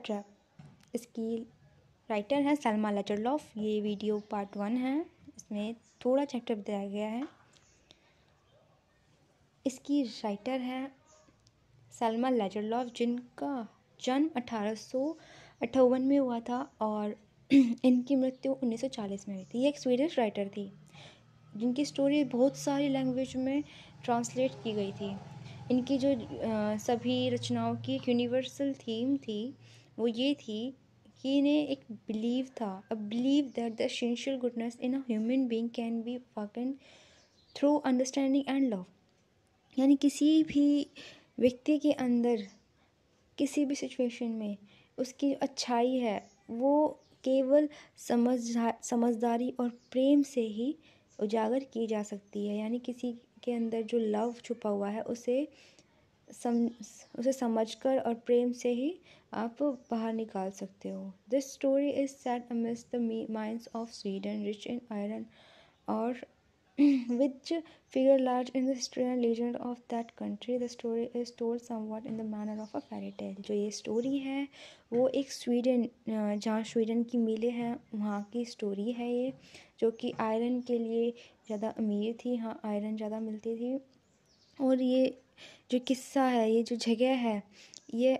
Rat trap. इसकी writer है सल्मा लेजरलॉफ। ये वीडियो पार्ट 1 है, इसमें थोड़ा चैप्टर बताया गया है। इसकी राइटर है सल्मा लेजरलॉफ, जिनका जन्म 1858 में हुआ था और इनकी मृत्यु 1940 में हुई थी। ये एक स्वीडिश राइटर थी जिनकी स्टोरी बहुत सारी लैंग्वेज में ट्रांसलेट की गई थी। इनकी जो सभी रचनाओं की एक यूनिवर्सल थीम थी वो ये थी कि इन्हें एक बिलीव था, a believe that the essential goodness in a human being can be falcon through understanding and love. यानी किसी भी व्यक्ति के अंदर किसी भी सिचुएशन में उसकी अच्छाई है वो केवल समझदारी और प्रेम से ही उजागर की जा सकती है। यानी किसी के अंदर जो लव छुपा हुआ है उसे समझकर और प्रेम से ही आप बाहर निकाल सकते हो। This story is set amidst the mines of Sweden rich in iron और which figure large in the history and legend of that country. The story is told somewhat in the manner of a fairy tale. जो ये story है वो एक Sweden, जहाँ Sweden की मिलें हैं वहाँ की स्टोरी है ये, जो कि आयरन के लिए ज़्यादा अमीर थी, हाँ आयरन ज़्यादा मिलती थी। और ये जो किस्सा है, ये जो जगह है, ये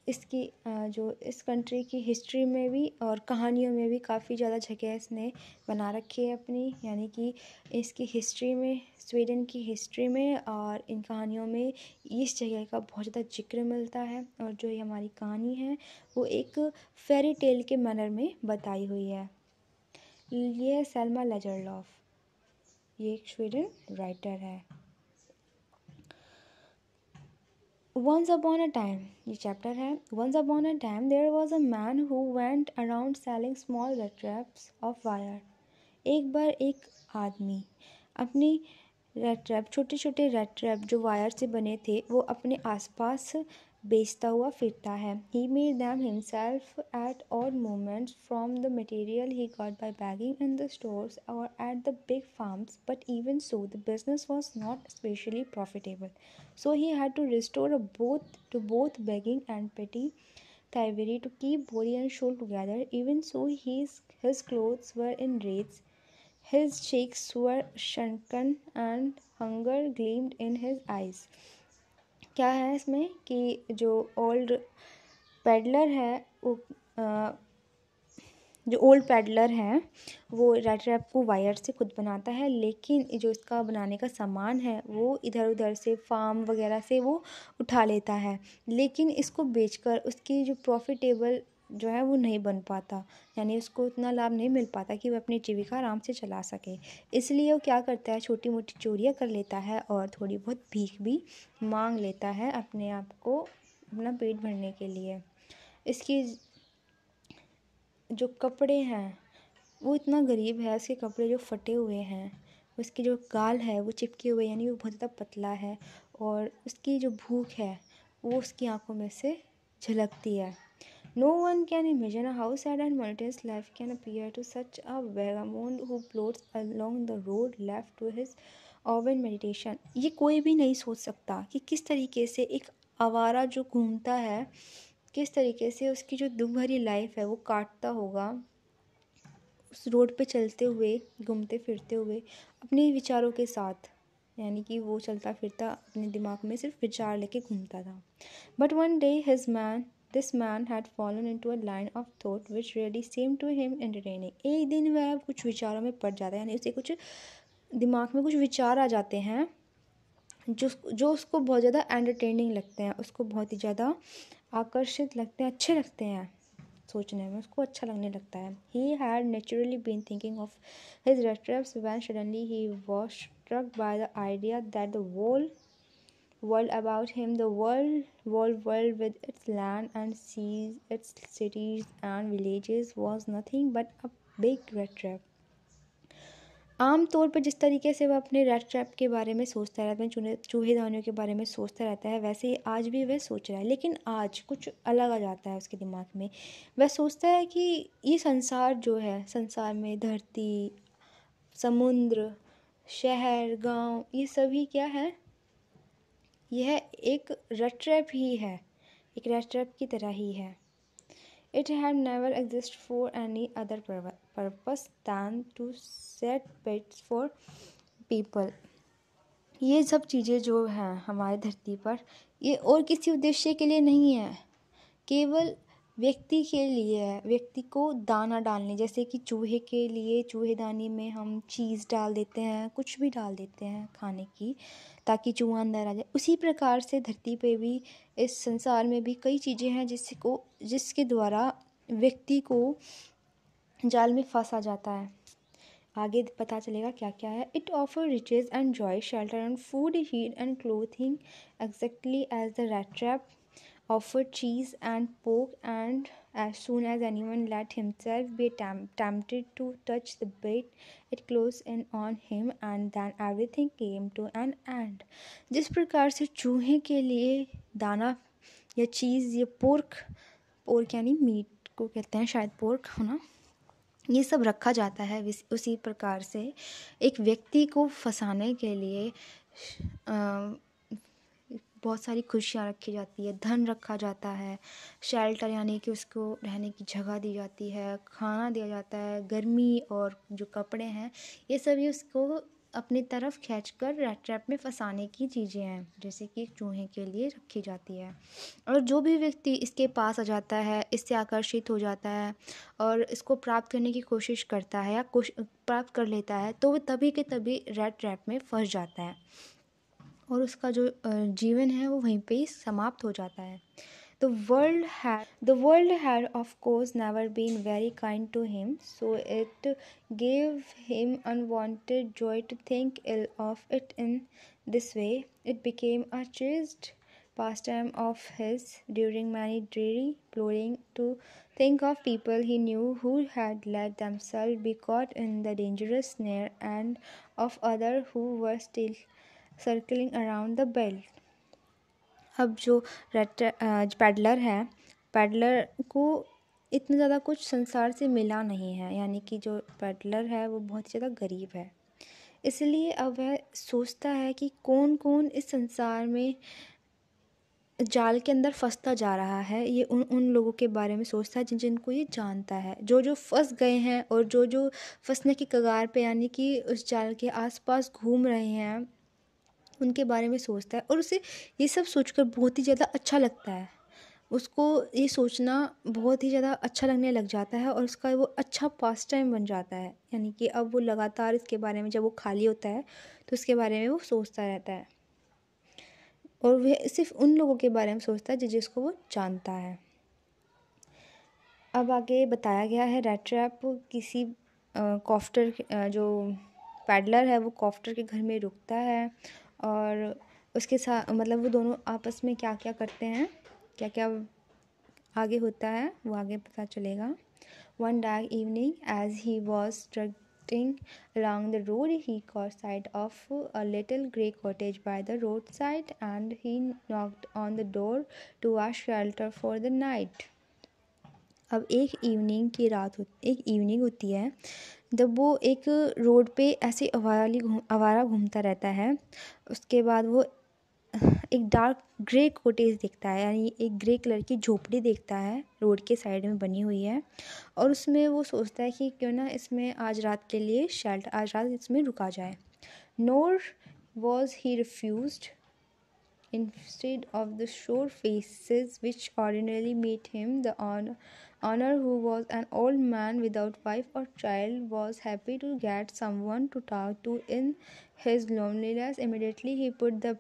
इसकी जो इस कंट्री की हिस्ट्री में भी और कहानियों में भी काफ़ी ज़्यादा जगह इसने बना रखी है अपनी। यानी कि इसकी हिस्ट्री में, स्वीडन की हिस्ट्री में और इन कहानियों में इस जगह का बहुत ज़्यादा जिक्र मिलता है। और जो ये हमारी कहानी है वो एक फेरी टेल के मैनर में बताई हुई है। ये सल्मा लेजरलॉफ, ये एक स्वीडन राइटर है। Once upon a time, ये चैप्टर है। Once upon a time there was a man who went around selling small red traps of wire. एक बार एक आदमी अपनी रेड ट्रैप, छोटे छोटे रेड ट्रैप जो वायर से बने थे, वो अपने आसपास बेचता हुआ फिरता है। He made them himself at odd moments from the material he got by begging in the stores or at the big farms, but even so the business was not especially profitable. So he had to resort both begging and petty thievery to keep body and soul together. Even so his clothes were in rags, his cheeks were shrunken and hunger gleamed in his eyes. क्या है इसमें कि जो old peddler है वो जो old peddler है वो रेड ट्रैप को वायर से खुद बनाता है, लेकिन जो इसका बनाने का सामान है वो इधर उधर से फार्म वगैरह से वो उठा लेता है, लेकिन इसको बेचकर उसकी जो प्रॉफिटेबल जो है वो नहीं बन पाता। यानी उसको उतना लाभ नहीं मिल पाता कि वह अपनी जीविका आराम से चला सके। इसलिए वो क्या करता है, छोटी मोटी चोरियाँ कर लेता है और थोड़ी बहुत भीख भी मांग लेता है अपने आप को, अपना पेट भरने के लिए। इसकी जो कपड़े हैं वो इतना गरीब है, उसके कपड़े जो फटे हुए हैं, उसकी जो गाल है वो चिपके हुए, यानी वो बहुत ज़्यादा पतला है और उसकी जो भूख है वो उसकी आंखों में से झलकती है। No one can imagine how sad and monotonous life can appear to such a vagabond who plods along the road left to his open meditation. ये कोई भी नहीं सोच सकता कि किस तरीके से एक आवारा जो घूमता है, किस तरीके से उसकी जो दुख भरी लाइफ है वो काटता होगा, उस रोड पे चलते हुए, घूमते फिरते हुए अपने विचारों के साथ। यानी कि वो चलता फिरता अपने दिमाग में सिर्फ विचार लेके घूमता था। But one day this man had fallen into a line of thought which really seemed to him entertaining. एक दिन वह कुछ विचारों में पड़ जाता है, यानी उसे कुछ दिमाग में कुछ विचार आ जाते हैं जो उसको बहुत ज़्यादा एंटरटेनिंग लगते हैं, उसको बहुत ही ज़्यादा आकर्षित लगते हैं, अच्छे लगते हैं, सोचने में उसको अच्छा लगने लगता है। He had naturally been thinking of his red traps when suddenly he was struck by the idea that the whole world about him, the world with its land and seas, its cities and villages, was nothing but a big red trap. आम तौर पर जिस तरीके से वह अपने red trap के बारे में सोचता रहता है, चूहेदानियों के बारे में सोचता रहता है, वैसे ही आज भी वह सोच रहा है। लेकिन आज कुछ अलग आ जाता है उसके दिमाग में। वह सोचता है कि ये संसार जो है, संसार में धरती, समुद्र, शहर, गांव, ये सभी क्या है, यह एक रेड ट्रैप ही है, एक रेड ट्रैप की तरह ही है। It had never existed for any other purpose than to set pets for people. ये सब चीज़ें जो हैं हमारी धरती पर, ये और किसी उद्देश्य के लिए नहीं है, केवल व्यक्ति के लिए है, व्यक्ति को दाना डालने, जैसे कि चूहे के लिए चूहेदानी में हम चीज़ डाल देते हैं, कुछ भी डाल देते हैं खाने की, ताकि चूहा अंदर आ जाए। उसी प्रकार से धरती पे भी, इस संसार में भी कई चीज़ें हैं जिसके द्वारा व्यक्ति को जाल में फंसा जाता है। आगे पता चलेगा क्या क्या है। It offer riches and joy, shelter and food, heat and clothing, exactly as the rat trap offered cheese and pork, and as soon as anyone let himself be tempted to touch the bait, it closed in on him, and then everything came to an end. जिस प्रकार से चूहे के लिए दाना या चीज़ या pork यानी मीट को कहते हैं, शायद पोर्क है ना, ये सब रखा जाता है, उसी प्रकार से एक व्यक्ति को फंसाने के लिए बहुत सारी खुशियाँ रखी जाती है, धन रखा जाता है, शेल्टर यानी कि उसको रहने की जगह दी जाती है, खाना दिया जाता है, गर्मी और जो कपड़े हैं, ये सभी उसको अपनी तरफ खींचकर रैट ट्रैप में फंसाने की चीज़ें हैं, जैसे कि चूहे के लिए रखी जाती है। और जो भी व्यक्ति इसके पास आ जाता है, इससे आकर्षित हो जाता है और इसको प्राप्त करने की कोशिश करता है या प्राप्त कर लेता है, तो वो तभी के तभी रैट ट्रैप में फंस जाता है और उसका जो जीवन है वो वहीं पे ही समाप्त हो जाता है। The world had of course never been very kind to him, so it gave him unwanted joy to think ill of it in this way. It became a cherished pastime of his during many dreary plodding to think of people he knew who had let themselves be caught in the dangerous snare, and of others who were still circling around the belt. अब जो peddler है, peddler को इतना ज़्यादा कुछ संसार से मिला नहीं है, यानी कि जो पैडलर है वो बहुत ज़्यादा गरीब है, इसलिए अब वह सोचता है कि कौन कौन इस संसार में जाल के अंदर फंसता जा रहा है। ये उन लोगों के बारे में सोचता है जिनको ये जानता है, जो फंस गए हैं और जो फंसने की कगार पे यानी कि उस जाल के आसपास घूम रहे हैं, उनके बारे में सोचता है। और उसे ये सब सोचकर बहुत ही ज़्यादा अच्छा लगता है, उसको ये सोचना बहुत ही ज़्यादा अच्छा लगने लग जाता है और उसका वो अच्छा पास टाइम बन जाता है, यानी कि अब वो लगातार इसके बारे में, जब वो खाली होता है तो इसके बारे में वो सोचता रहता है और वह सिर्फ उन लोगों के बारे में सोचता है जिसको वो जानता है। अब आगे बताया गया है रैट ट्रैप किसी कॉफ्टर, जो पैडलर है वो कॉफ्टर के घर में रुकता है और उसके साथ मतलब वो दोनों आपस में क्या क्या करते हैं, क्या क्या आगे होता है वो आगे पता चलेगा। One dark evening, as he was strutting along the road, he caught sight of a little grey cottage by the roadside, and he knocked on the door to ask shelter for the night. अब एक evening होती है जब वो एक road पे ऐसे आवारा घूमता रहता है। उसके बाद वो एक डार्क ग्रे कॉटेज देखता है, यानी एक ग्रे कलर की झोपड़ी देखता है, रोड के साइड में बनी हुई है, और उसमें वो सोचता है कि क्यों ना इसमें आज रात इसमें रुका जाए। Nor was he refused. Instead of the shore faces which ordinarily meet him, the owner, who was an old man without wife or child, was happy to get someone to talk to in his loneliness. Immediately he put the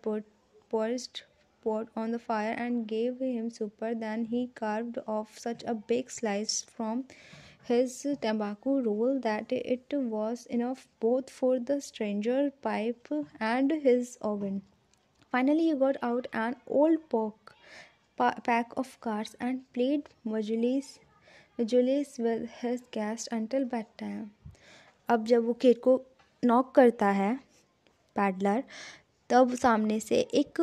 poorest pot on the fire and gave him supper. Then he carved off such a big slice from his tobacco roll that it was enough both for the stranger's pipe and his oven. Finally, he got out an old pack of cards and played majolies with his guest until bedtime. अब जब वो gate को knock करता है peddler, तब सामने से एक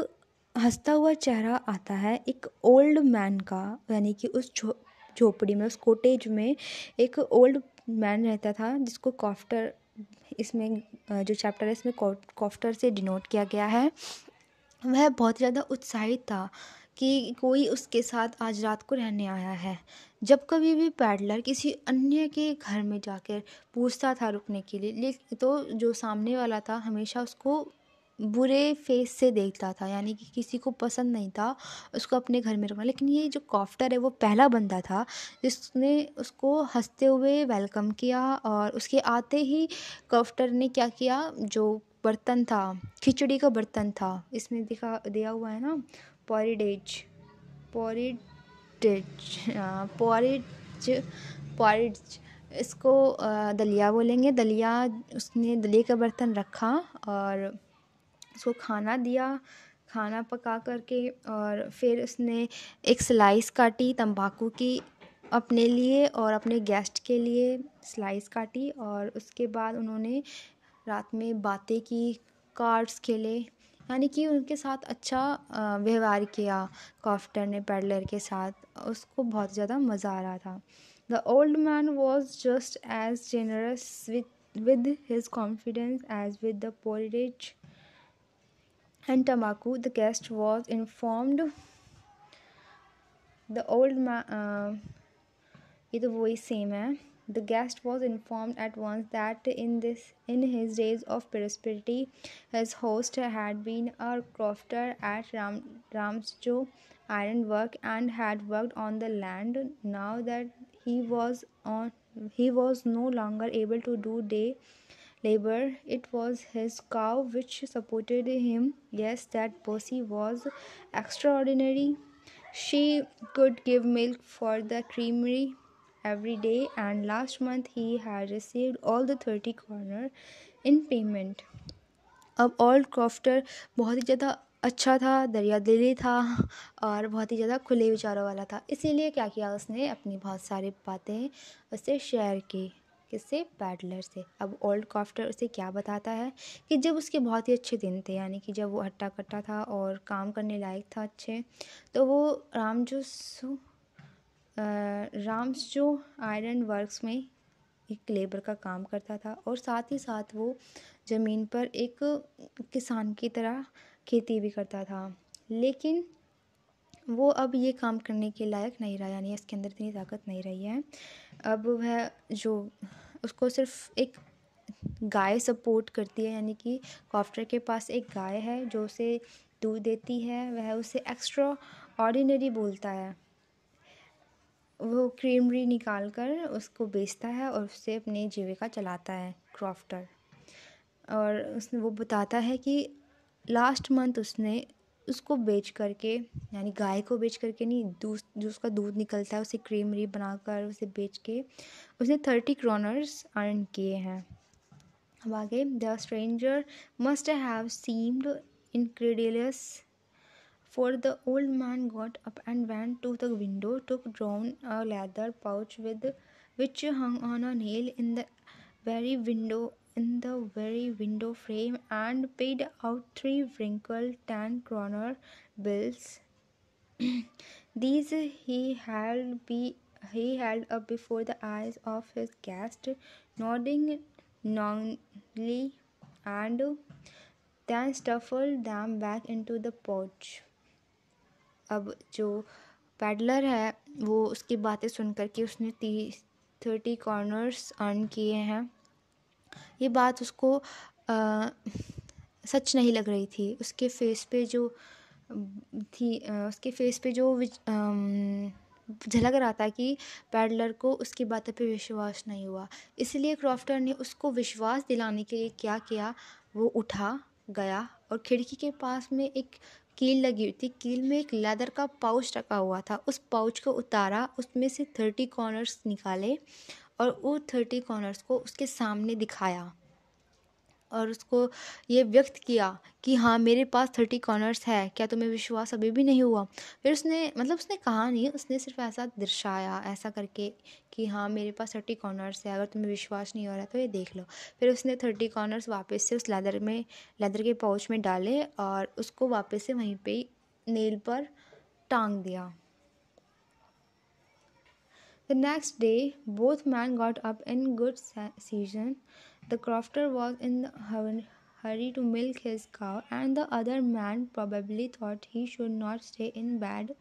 हंसता हुआ चेहरा आता है, एक ओल्ड मैन का, यानी कि उस झोपड़ी में, उस कॉटेज में एक ओल्ड मैन रहता था जिसको कॉफ्टर, इसमें जो चैप्टर है इसमें कॉफ्टर से डिनोट किया गया है। वह बहुत ज़्यादा उत्साहित था कि कोई उसके साथ आज रात को रहने आया है। जब कभी भी पैडलर किसी अन्य के घर में जाकर पूछता था रुकने के लिए, लेकिन तो जो सामने वाला था हमेशा उसको बुरे फेस से देखता था, यानी कि किसी को पसंद नहीं था उसको अपने घर में रुकना। लेकिन ये जो कॉफ्टर है वो पहला बंदा था जिसने उसको हंसते हुए वेलकम किया, और उसके आते ही कॉफ्टर ने क्या किया, जो बर्तन था, खिचड़ी का बर्तन था, इसमें दिखा दिया हुआ है ना, पॉरिडेज, पॉरिडेज, पॉरिज, पॉरिज, इसको दलिया बोलेंगे। दलिया, उसने दलिया का बर्तन रखा और उसको खाना दिया, खाना पका करके, और फिर उसने एक स्लाइस काटी तंबाकू की अपने लिए और अपने गेस्ट के लिए स्लाइस काटी, और उसके बाद उन्होंने रात में बातें की, कार्ड्स खेले, यानी कि उनके साथ अच्छा व्यवहार किया कॉफ्टर ने पैडलर के साथ। उसको बहुत ज़्यादा मज़ा आ रहा था। The old man was just as generous with his confidence as with the porridge and tobacco. The guest was informed. The old man, ये तो वही सेम है. The guest was informed at once that in his days of prosperity, his host had been a crofter at Ramsjo ironwork and had worked on the land. Now that he was no longer able to do day labor. It was his cow which supported him. Yes, that pussy was extraordinary. She could give milk for the creamery every day, and last month he had received all the 30 kroner in payment. अब old crofter बहुत ही ज़्यादा अच्छा था, दरिया दिली था और बहुत ही ज़्यादा खुले विचारों वाला था। इसीलिए क्या किया उसने, अपनी बहुत सारी बातें उससे शेयर की। किससे? पैडलर से। अब ओल्ड क्रॉफ्टर उसे क्या बताता है कि जब उसके बहुत ही अच्छे दिन थे, यानी कि जब वो हट्टा कट्टा था और काम करने लायक था अच्छे, तो वो राम्स जो आयरन वर्क्स में एक लेबर का काम करता था, और साथ ही साथ वो ज़मीन पर एक किसान की तरह खेती भी करता था। लेकिन वो अब ये काम करने के लायक नहीं रहा, यानी इसके अंदर इतनी ताकत नहीं रही है। अब वह जो उसको सिर्फ एक गाय सपोर्ट करती है, यानी कि कॉफ्टर के पास एक गाय है जो उसे दूध देती है। वह उसे एक्स्ट्रा ऑर्डिनरी बोलता है। वो क्रीमरी निकाल कर उसको बेचता है और उससे अपनी जीविका चलाता है क्रॉफ्टर। और उसने वो बताता है कि लास्ट मंथ उसने उसको बेच करके, यानी गाय को बेच करके नहीं, जो उसका दूध निकलता है उसे क्रीमरी बनाकर उसे बेच के उसने 30 क्रोनर्स अर्न किए हैं। अब आगे, the stranger must have seemed incredulous. For the old man got up and went to the window, took down a leather pouch which hung on a nail very window in the very window frame, and paid out 3 wrinkled 10-kroner bills. These he held up before the eyes of his guest, nodding knowingly, and then stuffed them back into the pouch. अब जो peddler है वो उसकी बातें सुन कर के उसने 30 corners earn किए हैं। ये बात उसको सच नहीं लग रही थी। उसके फेस पे जो झलक रहा था कि पैडलर को उसकी बातों पे विश्वास नहीं हुआ। इसलिए क्रॉफ्टर ने उसको विश्वास दिलाने के लिए क्या किया, वो उठा गया और खिड़की के पास में एक कील लगी हुई थी, कील में एक लेदर का पाउच रखा हुआ था। उस पाउच को उतारा, उसमें से 30 कॉर्नर्स निकाले और वो 30 कॉर्नर्स को उसके सामने दिखाया और उसको ये व्यक्त किया कि हाँ मेरे पास 30 कॉर्नर्स है, क्या तुम्हें विश्वास अभी भी नहीं हुआ? फिर उसने कहा नहीं, उसने सिर्फ ऐसा दर्शाया ऐसा करके कि हाँ मेरे पास 30 कॉर्नर्स है, अगर तुम्हें विश्वास नहीं हो रहा तो ये देख लो। फिर उसने 30 कॉर्नर्स वापस से उस लेदर के पाउच में डाले और उसको वापस से वहीं पे नेल पर टांग दिया। The next day, both men got up in good season. The crofter was in the hurry to milk his cow, and the other man probably thought he should not stay in bed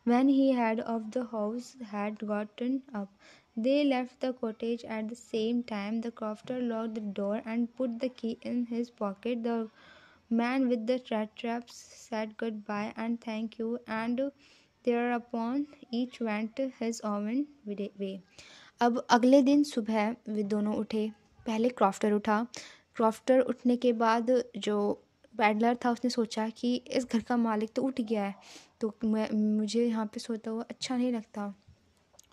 when he heard of the house had gotten up. They left the cottage at the same time. The crofter locked the door and put the key in his pocket. The man with the rat traps said goodbye and thank you, and thereupon each went his own way. अब अगले दिन सुबह वे दोनों उठे। पहले crofter उठा। Crofter उठने के बाद जो पैडलर था उसने सोचा कि इस घर का मालिक तो उठ गया है, तो मुझे यहाँ पे सोता हुआ अच्छा नहीं लगता,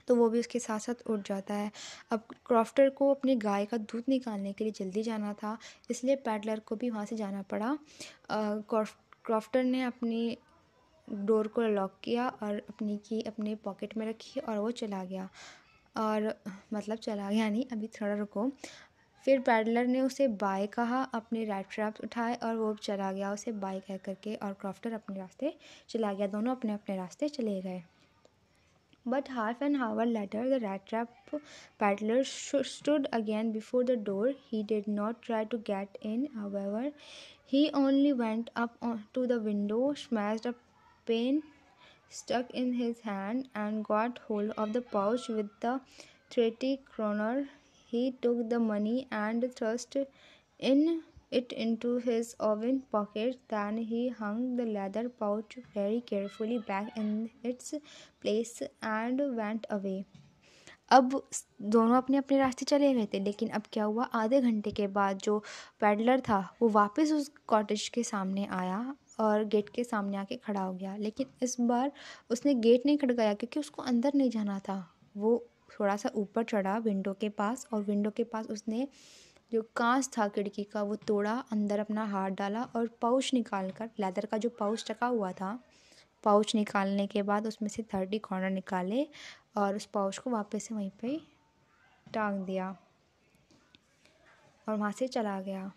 तो वो भी उसके साथ साथ उठ जाता है। अब क्रॉफ्टर को अपनी गाय का दूध निकालने के लिए जल्दी जाना था, इसलिए पैडलर को भी वहाँ से जाना पड़ा। क्रॉफ्टर ने अपनी डोर को लॉक किया और अपनी की अपने पॉकेट में रखी और वो चला गया। और मतलब चला गया नहीं, अभी थोड़ा रुको। फिर पैडलर ने उसे बाय कहा, अपने रैट ट्रैप्स उठाए और वो चला गया उसे बाय कह करके, और क्रॉफ्टर अपने रास्ते चला गया। दोनों अपने अपने रास्ते चले गए। But half an hour later, the rat trap peddler stood again before the door. He did not try to get in, however. He only went up to the window, smashed a pane stuck in his hand, and got hold of the pouch with the 30 kroner. He took the money and thrust it into his oven pocket. Then he hung the leather pouch very carefully back in its place and went away. अब दोनों अपने अपने रास्ते चले गए थे, लेकिन अब क्या हुआ, आधे घंटे के बाद जो पैडलर था वो वापस उस कॉटेज के सामने आया और गेट के सामने आके खड़ा हो गया। लेकिन इस बार उसने गेट नहीं खड़काया, क्योंकि उसको अंदर नहीं जाना था। वो थोड़ा सा ऊपर चढ़ा विंडो के पास, और विंडो के पास उसने जो कांच था खिड़की का वो तोड़ा, अंदर अपना हाथ डाला और पाउच निकाल कर, लेदर का जो पाउच रखा हुआ था, पाउच निकालने के बाद उसमें से 30 कॉर्नर निकाले और उस पाउच को वापस से वहीं पे टांग दिया और वहाँ से चला गया।